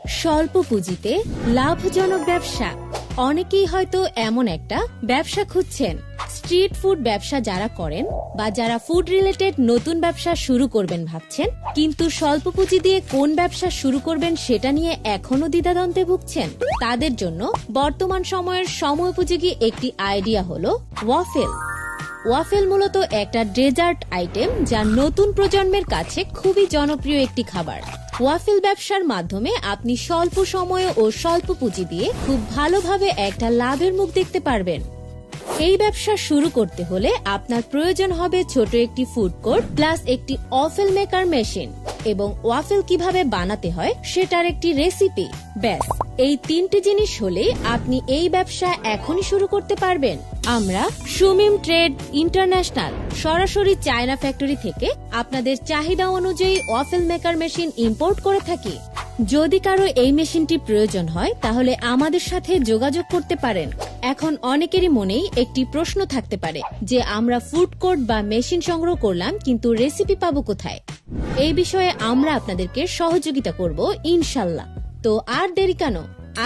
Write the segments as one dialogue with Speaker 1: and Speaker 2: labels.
Speaker 1: স্বল্প পুঁজিতে লাভজনক ব্যবসা। অনেকেই হয়তো এমন একটা ব্যবসা খুঁজছেন। স্ট্রিট ফুড ব্যবসা যারা করেন বা যারা ফুড রিলেটেড নতুন ব্যবসা শুরু করবেন ভাবছেন, কিন্তু স্বল্প পুঁজি দিয়ে কোন ব্যবসা শুরু করবেন সেটা নিয়ে এখনো দ্বিধাদ্বন্দ্বে ভুগছেন, তাদের জন্য বর্তমান সময়ের সময়োপযোগী একটি আইডিয়া হলো ওয়াফেল। ওয়াফেল মূলত একটা ডেজার্ট আইটেম যা নতুন প্রজন্মের কাছে খুবই জনপ্রিয় একটি খাবার। ওয়াফেল ব্যবসার মাধ্যমে আপনি স্বল্প সময়ে ও স্বল্প পুঁজি দিয়ে খুব ভালোভাবে একটা লাভের মুখ দেখতে পারবেন। এই ব্যবসা শুরু করতে হলে আপনার প্রয়োজন হবে ছোট একটি ফুড কোর্ট প্লাস একটি ওয়াফেল মেকার মেশিন এবং ওয়াফেল কিভাবে বানাতে হয় সেটার একটি রেসিপি। ব্যাস, এই তিনটি জিনিস হলেই আপনি এই ব্যবসা এখনই শুরু করতে পারবেন। আমরা সুমিম ট্রেড ইন্টারন্যাশনাল সরাসরি চায়না ফ্যাক্টরি থেকে আপনাদের চাহিদা অনুযায়ী ওয়াফেল মেকার মেশিন ইম্পোর্ট করে থাকি। যদি কারো এই মেশিনটি প্রয়োজন হয় তাহলে আমাদের সাথে যোগাযোগ করতে পারেন। এখন অনেকেরই মনেই একটি প্রশ্ন থাকতে পারে যে আমরা ফুড কোর্ট বা মেশিন সংগ্রহ করলাম, কিন্তু রেসিপি পাবো কোথায়? এই বিষয়ে আমরা আপনাদেরকে সহযোগিতা করব ইনশাল্লাহ। তো আর দেরি কেন,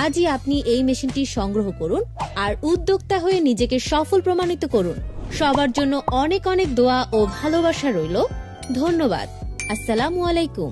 Speaker 1: আজই আপনি এই মেশিনটি সংগ্রহ করুন আর উদ্যোক্তা হয়ে নিজেকে সফল প্রমাণিত করুন। সবার জন্য অনেক অনেক দোয়া ও ভালোবাসা রইল। ধন্যবাদ। আসসালামু আলাইকুম।